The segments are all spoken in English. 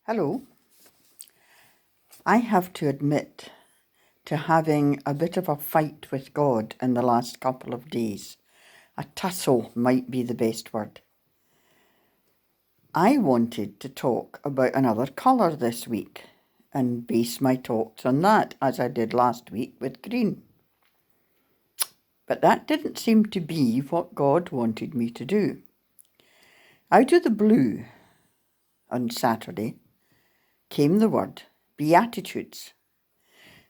Hello. I have to admit to having a bit of a fight with God in the last couple of days. A tussle might be the best word. I wanted to talk about another colour this week and base my talks on that, as I did last week with green. But that didn't seem to be what God wanted me to do. Out of the blue on Saturday came the word Beatitudes.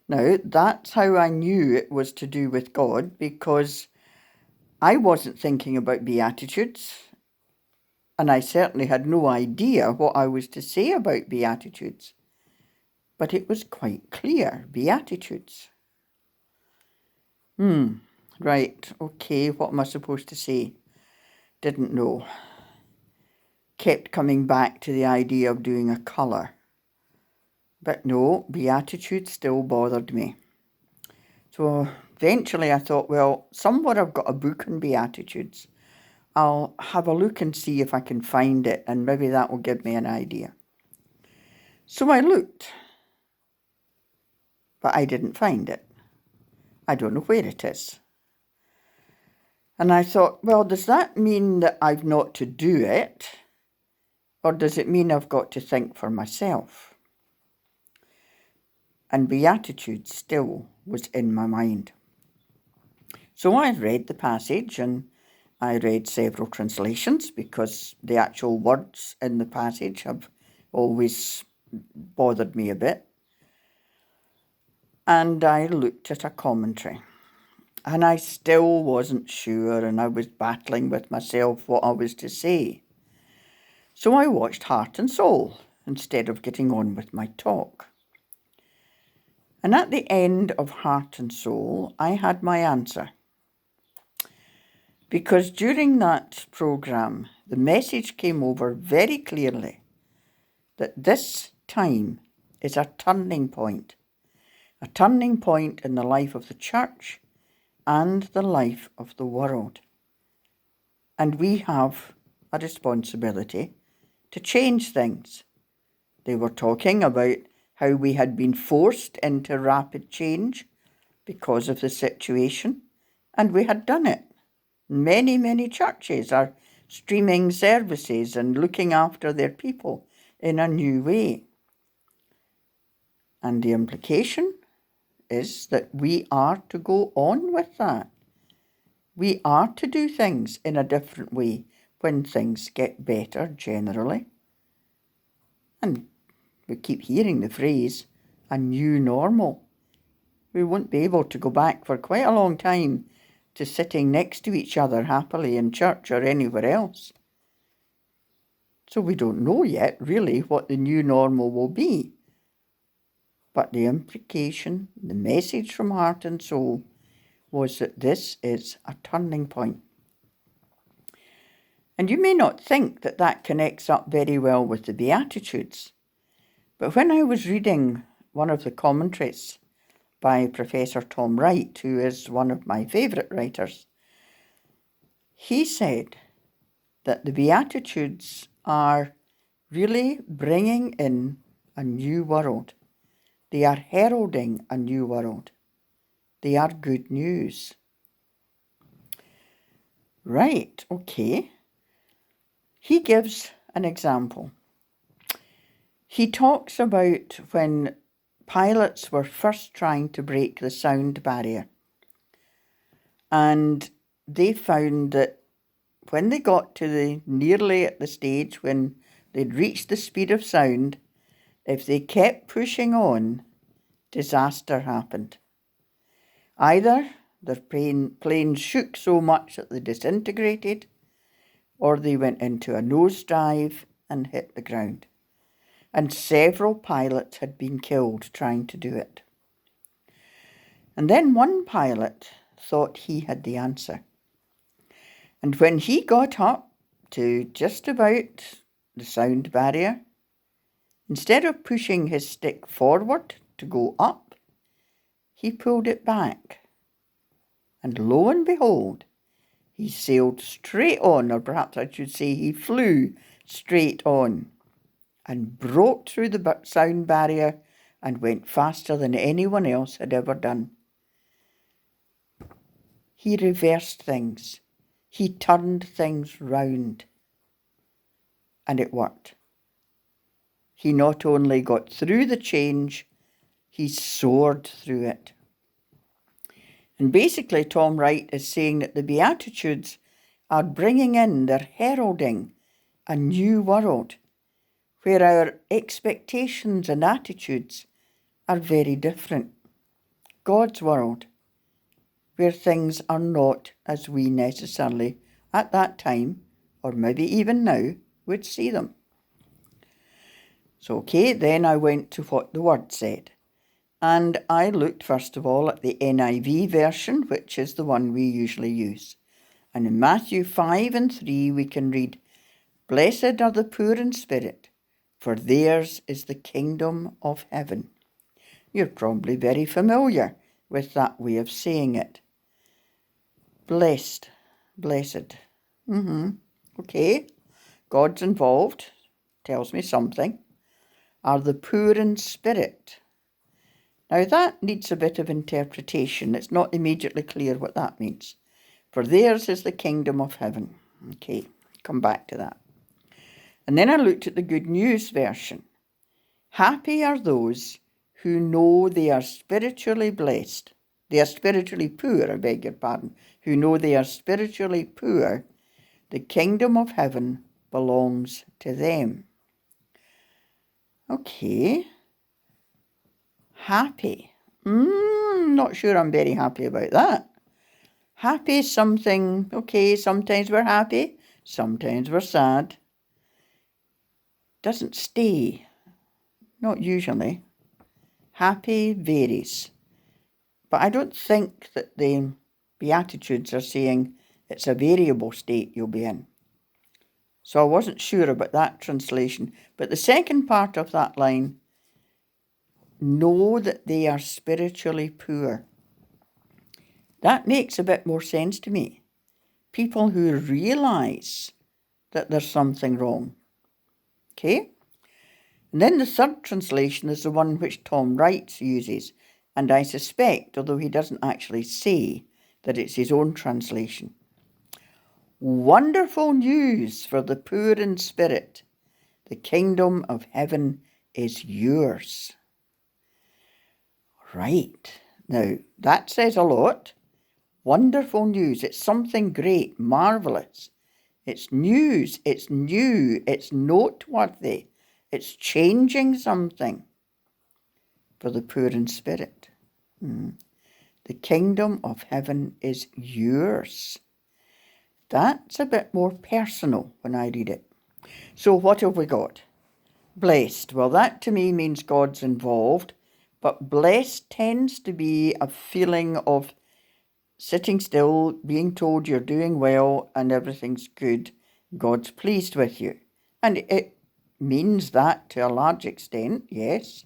Now, that's how I knew it was to do with God, because I wasn't thinking about Beatitudes, and I certainly had no idea what I was to say about Beatitudes. But it was quite clear, Beatitudes. Right, okay, what am I supposed to say? Didn't know. Kept coming back to the idea of doing a colour. But no, Beatitudes still bothered me. So eventually I thought, well, somewhere I've got a book on Beatitudes. I'll have a look and see if I can find it, and maybe that will give me an idea. So I looked, but I didn't find it. I don't know where it is. And I thought, well, does that mean that I've not to do it? Or does it mean I've got to think for myself? And Beatitudes still was in my mind. So I read the passage, and I read several translations, because the actual words in the passage have always bothered me a bit. And I looked at a commentary, and I still wasn't sure, and I was battling with myself what I was to say. So I watched Heart and Soul instead of getting on with my talk. And at the end of Heart and Soul, I had my answer. Because during that programme, the message came over very clearly that this time is a turning point in the life of the church and the life of the world. And we have a responsibility to change things. They were talking about how we had been forced into rapid change because of the situation, and we had done it. Many, many churches are streaming services and looking after their people in a new way. And the implication is that we are to go on with that. We are to do things in a different way when things get better generally. And we keep hearing the phrase, a new normal. We won't be able to go back for quite a long time to sitting next to each other happily in church or anywhere else. So we don't know yet really what the new normal will be. But the implication, the message from Heart and Soul, was that this is a turning point. And you may not think that that connects up very well with the Beatitudes, but when I was reading one of the commentaries by Professor Tom Wright, who is one of my favourite writers, he said that the Beatitudes are really bringing in a new world. They are heralding a new world. They are good news. Right, okay. He gives an example. He talks about when pilots were first trying to break the sound barrier. And they found that when they got to nearly at the stage when they'd reached the speed of sound, if they kept pushing on, disaster happened. Either their plane shook so much that they disintegrated, or they went into a nosedive and hit the ground. And several pilots had been killed trying to do it. And then one pilot thought he had the answer. And when he got up to just about the sound barrier, instead of pushing his stick forward to go up, he pulled it back. And lo and behold, he sailed straight on, or perhaps I should say he flew straight on. and broke through the sound barrier and went faster than anyone else had ever done. He reversed things. He turned things round. And it worked. He not only got through the change, he soared through it. And basically, Tom Wright is saying that the Beatitudes are bringing in, they're heralding a new world where our expectations and attitudes are very different. God's world, where things are not as we necessarily at that time, or maybe even now, would see them. So, okay, then I went to what the Word said. And I looked first of all at the NIV version, which is the one we usually use. And in Matthew 5:3 we can read, "Blessed are the poor in spirit, for theirs is the kingdom of heaven." You're probably very familiar with that way of saying it. Blessed. Okay, God's involved, tells me something. Are the poor in spirit. Now that needs a bit of interpretation. It's not immediately clear what that means. For theirs is the kingdom of heaven. Okay, come back to that. And then I looked at the Good News version. Happy are those who know they are spiritually blessed. They are spiritually poor, I beg your pardon. Who know they are spiritually poor. The kingdom of heaven belongs to them. Okay. Happy. Not sure I'm very happy about that. Happy is something, okay, sometimes we're happy, sometimes we're sad. Doesn't stay. Not usually. Happy varies. But I don't think that the Beatitudes are saying it's a variable state you'll be in. So I wasn't sure about that translation. But the second part of that line, know that they are spiritually poor. That makes a bit more sense to me. People who realise that there's something wrong. Okay? And then the third translation is the one which Tom Wright uses. And I suspect, although he doesn't actually say, that it's his own translation. Wonderful news for the poor in spirit. The kingdom of heaven is yours. Right. Now, that says a lot. Wonderful news. It's something great, marvellous. It's news. It's new. It's noteworthy. It's changing something for the poor in spirit. The kingdom of heaven is yours. That's a bit more personal when I read it. So what have we got? Blessed. Well, that to me means God's involved, but blessed tends to be a feeling of sitting still, being told you're doing well and everything's good. God's pleased with you. And it means that to a large extent, yes,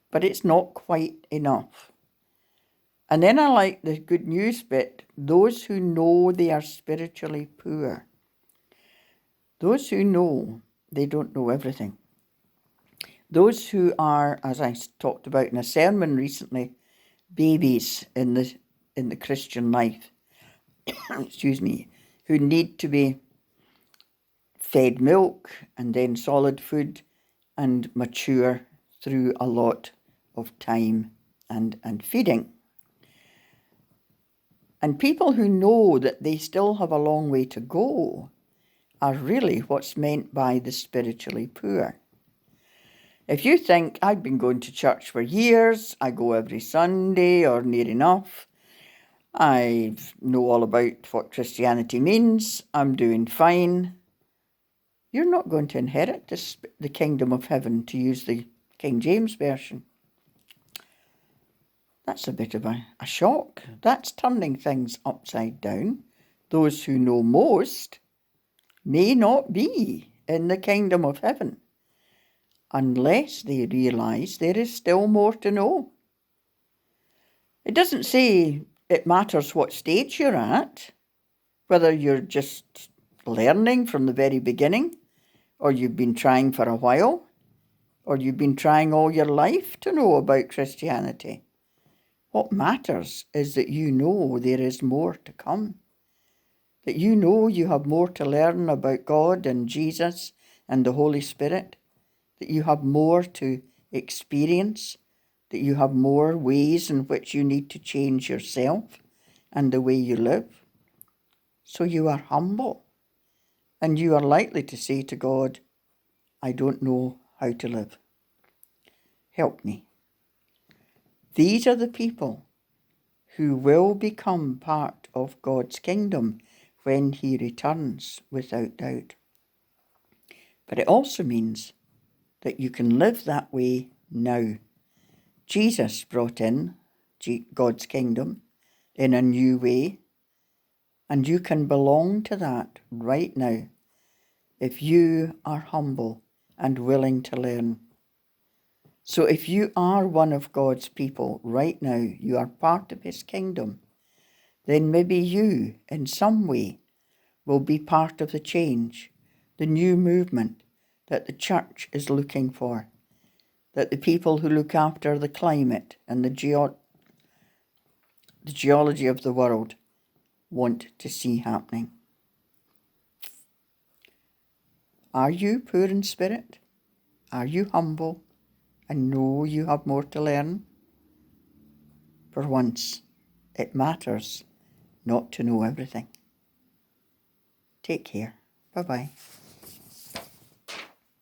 but it's not quite enough. And then I like the Good News bit, those who know they are spiritually poor. Those who know they don't know everything. Those who are, as I talked about in a sermon recently, babies in the Christian life, excuse me, who need to be fed milk and then solid food and mature through a lot of time and feeding. And people who know that they still have a long way to go are really what's meant by the spiritually poor. If you think, I've been going to church for years, I go every Sunday or near enough, I know all about what Christianity means, I'm doing fine, you're not going to inherit the kingdom of heaven, to use the King James Version. That's a bit of a shock. That's turning things upside down. Those who know most may not be in the kingdom of heaven unless they realise there is still more to know. It doesn't say it matters what stage you're at, whether you're just learning from the very beginning or you've been trying for a while. or you've been trying all your life to know about Christianity. What matters is that you know there is more to come, that you know you have more to learn about God and Jesus and the Holy Spirit, that you have more to experience, that you have more ways in which you need to change yourself and the way you live. So you are humble, and you are likely to say to God, I don't know how to live. Help me. These are the people who will become part of God's kingdom when he returns, without doubt. But it also means that you can live that way now. Jesus brought in God's kingdom in a new way, and you can belong to that right now if you are humble and willing to learn. So if you are one of God's people right now, you are part of his kingdom, then maybe you, in some way, will be part of the change, the new movement that the church is looking for, that the people who look after the climate and the geology of the world want to see happening. Are you poor in spirit? Are you humble and know you have more to learn? For once, it matters not to know everything. Take care. Bye-bye.